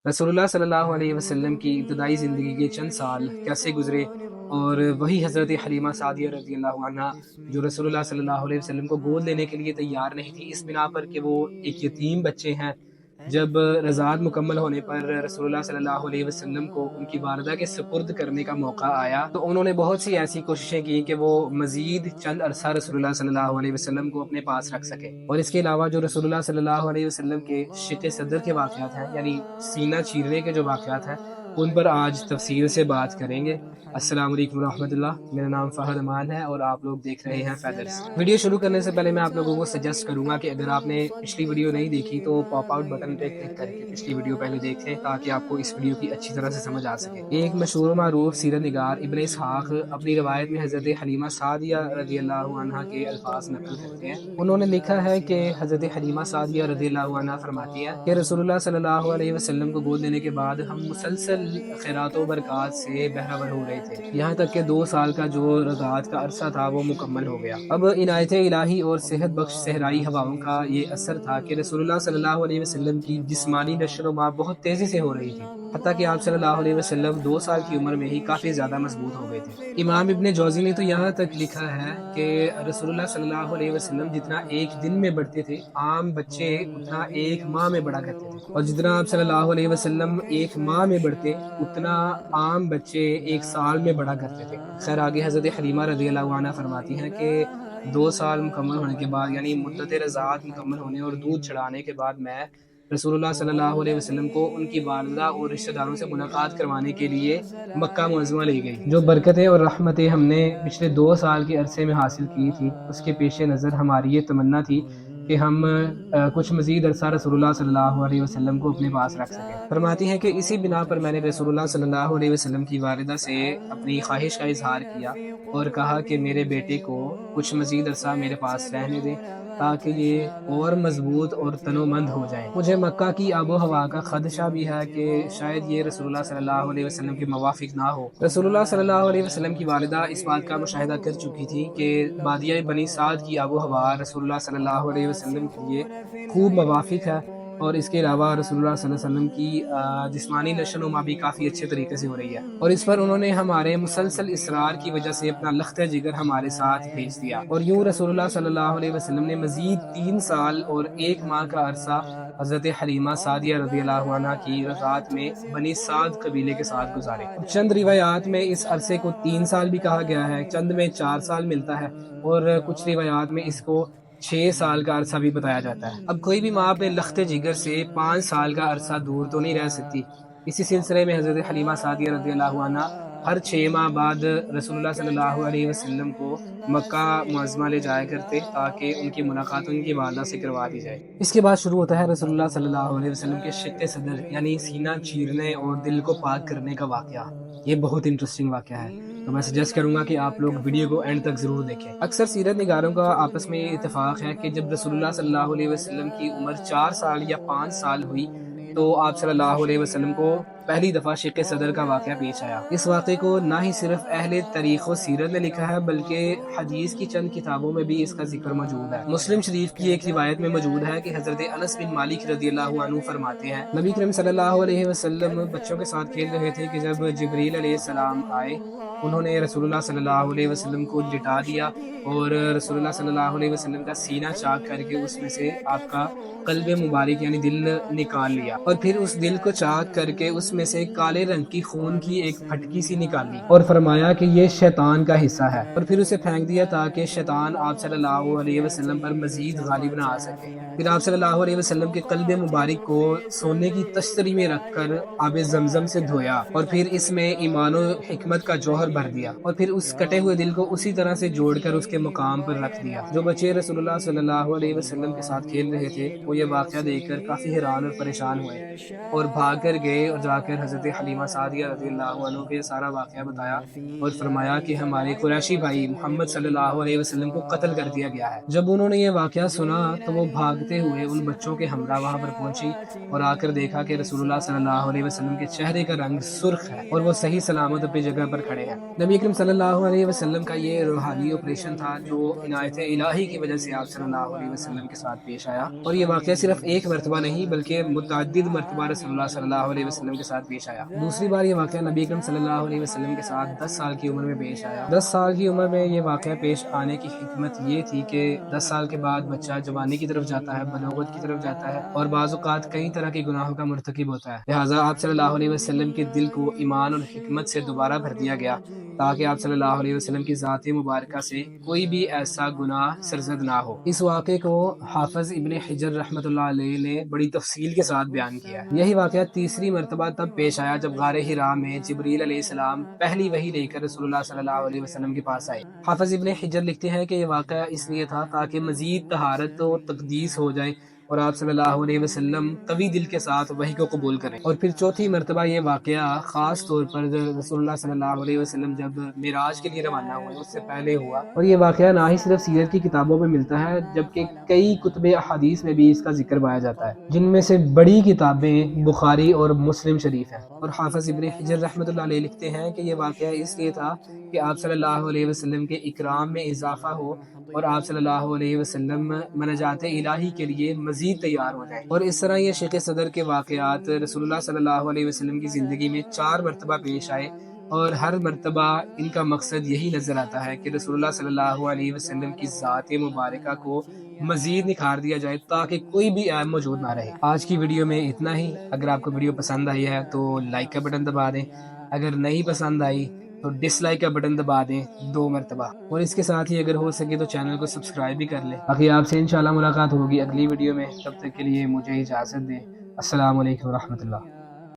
रसूलुल्लाह सल्लल्लाहु अलैहि वसल्लम की इब्तदाई ज़िंदगी के चंद साल कैसे गुजरे, और वही हज़रत हलीमा सादिया रज़ी अल्लाह अन्हा जो रसूलुल्लाह सल्लल्लाहु अलैहि वसल्लम को गोद लेने के लिए तैयार नहीं थी, इस बिना पर कि वो एक यतीम बच्चे हैं। जब रज़ात मुकम्मल होने पर रसूलुल्लाह सल्लल्लाहु अलैहि वसल्लम को उनकी वालिदा के सुपुर्द करने का मौका आया, तो उन्होंने बहुत सी ऐसी कोशिशें की कि वो मज़ीद चंद अरसा रसूलुल्लाह सल्लल्लाहु अलैहि वसल्लम को अपने पास रख सके। और इसके अलावा जो रसूलुल्लाह सल्लल्लाहु अलैहि वसल्लम के शिक़ सदर के वाक़यात हैं, यानी सीना चीरने के जो वाक़यात हैं, उन पर आज तफ़सील से बात करेंगे। अस्सलामु अलैकुम रहमतुल्लाह। मेरा नाम फ़हद अमान है और आप लोग देख रहे हैं फैदर्स। वीडियो शुरू करने से पहले मैं आप लोगों को सजेस्ट करूंगा कि अगर आपने पिछली वीडियो नहीं देखी तो पॉप आउट बटन पे क्लिक करके पिछली वीडियो पहले देख लें, ताकि आपको इस वीडियो की अच्छी तरह से समझ आ सके। एक मशहूर मारूफ सीरत निगार इब्न इसहाक अपनी रवायत में हज़रत हलीमा सादिया रज़ी अल्लाह अन्हा के अल्फाज नकल करते हैं। उन्होंने लिखा है कि हज़रत हलीमा सादिया रज़ी अल्लाह अन्हा फरमाती हैं कि रसूलुल्लाह सल्लल्लाहु अलैहि वसल्लम को गोद लेने के बाद हम मुसलसल खैरात व बरक़ात से बहरावर हो रहे थे, यहाँ तक कि 2 साल का जो रज़ात का अरसा था वो मुकम्मल हो गया। अब इनायत इलाही और सेहत बख्श सहराई हवाओं का ये असर था कि रसूलुल्लाह सल्लल्लाहु अलैहि वसल्लम की जिस्मानी नशो-नुमा बहुत तेज़ी से हो रही थी, हत्ता कि आप सल्लल्लाहु अलैहि वसल्लम 2 साल की उम्र में ही काफ़ी ज़्यादा मजबूत हो गए थे। इमाम इब्न जौज़ी ने तो यहाँ तक लिखा है कि रसूलुल्लाह सल्लल्लाहु अलैहि वसल्लम जितना एक दिन में बढ़ते थे, आम बच्चे उतना एक माह में बढ़ा करते थे, और जितना आप सल्लल्लाहु अलैहि वसल्लम एक माह में बढ़ते, उतना आम बच्चे एक साल में बढ़ा करते थे। खैर, आगे हज़रत हलीमा रज़ी अल्लाह अन्हा फरमाती हैं कि 2 साल मुकम्मल होने के बाद, यानी मुद्दत रज़ात मुकम्मल होने और दूध चढ़ाने के बाद, मैं रसूलुल्लाह सल्लल्लाहु अलैहि वसल्लम को उनकी वालिदा और रिश्तेदारों से मुलाकात करवाने के लिए मक्का मुअज़्ज़मा ले गई। जो बरकतें और रहमतें हमने पिछले 2 साल के अरसे में हासिल की थी, उसके पेश नज़र हमारी ये तमन्ना थी कि हम कुछ मज़ीद अरसा रसूलुल्लाह सल्लल्लाहु अलैहि वसल्लम को अपने पास रख सकें। फरमाती हैं कि इसी बिना पर मैंने रसूलुल्लाह सल्लल्लाहु अलैहि वसल्लम की वालिदा से अपनी ख्वाहिश का इज़हार किया और कहा कि मेरे बेटे को कुछ मज़ीद अरसा मेरे पास रहने दें, ताकि ये और मजबूत और तनोमंद हो जाए। मुझे मक्का की आबो हवा का खदशा भी है कि शायद ये रसूलुल्लाह सल्लल्लाहु अलैहि वसल्लम के मुवाफिक ना हो। रसूलुल्लाह सल्लल्लाहु अलैहि वसल्लम की वालिदा इस बात का मुशाहिदा कर चुकी थी कि बादिया बनी साद की आबो हवा रसूलुल्लाह सल्लल्लाहु अलैहि वसल्लम के लिए खूब मुवाफिक है, और इसके अलावा रसूलुल्लाह सल्लल्लाहु अलैहि वसल्लम की जिस्मानी नशो-नुमा भी काफ़ी अच्छे तरीके से हो रही है, और इस पर उन्होंने हमारे मुसलसल इसरार की वजह से अपना लख्त जिगर हमारे साथ भेज दिया। और यूँ रसूलुल्लाह सल्लल्लाहु अलैहि वसल्लम ने मज़ीद 3 साल और 1 माह का अरसा हज़रत हलीमा सादिया रज़ी अल्लाह अन्हा की रज़ात में बनी साद कबीले के साथ गुजारे। चंद रिवायात में इस अरसे को 3 साल भी कहा गया है, चंद में 4 साल मिलता है, और कुछ रिवायात में इसको 6 साल का अरसा भी बताया जाता है। अब कोई भी माँ अपने लख्त जिगर से 5 साल का अरसा दूर तो नहीं रह सकती। इसी सिलसिले में हज़रत हलीमा सादिया रज़ी अल्लाह अन्हा हर 6 माह बाद रसूलुल्लाह सल्लल्लाहु अलैहि वसल्लम को मक्का मुअज़्ज़मा ले जाया करते, ताकि उनकी मुलाकात उनकी वालिदा से करवा दी जाए। इसके बाद शुरू होता है रसूलुल्लाह सल्लल्लाहु अलैहि वसल्लम के शिक़्क़े सदर, यानी सीना चीरने और दिल को पाक करने का वाक़या। ये बहुत इंटरेस्टिंग वाक़या है, तो मैं सजेस्ट करूंगा कि आप लोग वीडियो को एंड तक ज़रूर देखें। अक्सर सीरत निगारों का आपस में ये इत्तेफाक है कि जब रसूलुल्लाह सल्लल्लाहु अलैहि वसल्लम की उम्र 4 साल या 5 साल हुई, तो आप सल्लल्लाहु अलैहि वसल्लम को पहली दफ़ा शिक़्क़े सदर का वाक़या पेश आया। इस वाक़े को ना ही सिर्फ अहले तारीख़ व सीरत ने लिखा है, बल्कि हदीस की चंद किताबों में भी इसका जिक्र मौजूद है। मुस्लिम शरीफ की एक रिवायत में मौजूद है कि हज़रत अनस बिन मालिक रज़ी अल्लाहु अन्हु फरमाते हैं, नबी करीम सल्लल्लाहु अलैहि वसल्लम बच्चों के साथ खेल रहे थे कि जब जिब्रील अलैहिस्सलाम आए, उन्होंने रसूलुल्लाह सल्लल्लाहु अलैहि वसल्लम को लिटा दिया और रसूलुल्लाह सल्लल्लाहु अलैहि वसल्लम का सीना चाक करके उसमें से आपका कल्बे मुबारक यानी दिल निकाल लिया, और फिर उस दिल को चाक करके उसमें से काले रंग की खून की एक फटकी सी निकाली और फरमाया कि ये शैतान का हिस्सा है, और फिर उसे फेंक दिया ताकि शैतान आप सल्लल्लाहु अलैहि वसल्लम पर मजीद गालिब ना आ सके। फिर आप सल्लल्लाहु अलैहि वसल्लम के कल्बे मुबारक को सोने की तश्तरी में रखकर आबे ज़मज़म से धोया, और फिर इसमें ईमान और हिकमत का जौहर भर दिया, और फिर उस कटे हुए दिल को उसी तरह से जोड़कर उसके मुकाम पर रख दिया। जो बच्चे रसूलुल्लाह सल्लल्लाहु अलैहि वसल्लम के साथ खेल रहे थे, वो ये वाक़या देखकर काफ़ी हैरान और परेशान हुए और भाग कर गए और کر حضرت حلیمہ سعدیہ رضی اللہ عنہ کو یہ سارا واقعہ بتایا اور فرمایا کہ ہمارے قریشی بھائی محمد صلی اللہ علیہ وسلم کو قتل کر دیا گیا ہے۔ جب انہوں نے یہ واقعہ سنا تو وہ بھاگتے ہوئے ان بچوں کے ہمراہ وہاں پر پہنچی اور آ کر دیکھا کہ رسول اللہ صلی اللہ علیہ وسلم کے چہرے کا رنگ سرخ ہے اور وہ صحیح سلامت اپنی جگہ پر کھڑے ہیں۔ نبی اکرم صلی اللہ علیہ وسلم کا یہ روحانی آپریشن تھا جو عنایت الہی کی وجہ سے آپ صلی اللہ علیہ وسلم کے ساتھ پیش آیا، اور یہ واقعہ صرف ایک مرتبہ نہیں بلکہ متعدد مرتبہ رسول اللہ صلی اللہ علیہ وسلم کے ساتھ پیش آیا۔ دوسری بار یہ واقعہ نبی اکرم صلی اللہ علیہ وسلم کے ساتھ 10 سال کی عمر میں پیش آیا۔ 10 سال کی عمر میں یہ واقعہ پیش آنے کی حکمت یہ تھی کہ 10 سال کے بعد بچہ جوانی کی طرف جاتا ہے، بلوغت کی طرف جاتا ہے اور بعض اوقات کئی طرح کے گناہوں کا مرتکب ہوتا ہے، لہٰذا آپ صلی اللہ علیہ وسلم کے دل کو ایمان اور حکمت سے دوبارہ بھر دیا گیا تاکہ آپ صلی اللہ علیہ وسلم کی ذات مبارکہ سے کوئی بھی ایسا گناہ سرزد نہ ہو۔ اس واقعے کو حافظ ابن حجر رحمۃ اللہ علیہ نے بڑی تفصیل کے ساتھ بیان کیا ہے۔ یہی واقعہ تیسری مرتبہ تب پیش آیا جب غار حرا میں جبریل علیہ السلام پہلی وحی لے کر رسول اللہ صلی اللہ علیہ وسلم کے پاس آئے۔ حافظ ابن حجر لکھتے ہیں کہ یہ واقعہ اس لیے تھا تاکہ مزید طہارت و تقدیس ہو جائے اور آپ صلی اللہ علیہ وسلم قوی دل کے ساتھ وحی کو قبول کریں۔ اور پھر چوتھی مرتبہ یہ واقعہ خاص طور پر رسول اللہ صلی اللہ علیہ وسلم جب معراج کے لیے روانہ ہوئے اس سے پہلے ہوا، اور یہ واقعہ نہ ہی صرف سیرت کی کتابوں میں ملتا ہے جبکہ کئی کتب احادیث میں بھی اس کا ذکر پایا جاتا ہے، جن میں سے بڑی کتابیں بخاری اور مسلم شریف ہیں۔ اور حافظ ابن حجر رحمۃ اللہ علیہ لکھتے ہیں کہ یہ واقعہ اس لیے تھا کہ آپ صلی اللہ علیہ وسلم کے اکرام میں اضافہ ہو اور آپ صلی اللہ علیہ وسلم مناجات الہی کے لیے مزید تیار ہو جائیں۔ اور اس طرح یہ شیخ صدر کے واقعات رسول اللہ صلی اللہ علیہ وسلم کی زندگی میں 4 مرتبہ پیش آئے، اور ہر مرتبہ ان کا مقصد یہی نظر آتا ہے کہ رسول اللہ صلی اللہ علیہ وسلم کی ذات مبارکہ کو مزید نکھار دیا جائے تاکہ کوئی بھی عیب موجود نہ رہے۔ آج کی ویڈیو میں اتنا ہی۔ اگر آپ کو ویڈیو پسند آئی ہے تو لائک کا بٹن دبا دیں، اگر نہیں پسند آئی تو ڈس لائک کا بٹن دبا دیں 2 مرتبہ، اور اس کے ساتھ ہی اگر ہو سکے تو چینل کو سبسکرائب بھی کر لیں۔ باقی آپ سے انشاءاللہ ملاقات ہوگی اگلی ویڈیو میں، تب تک کے لیے مجھے اجازت دیں۔ السلام علیکم ورحمۃ اللہ۔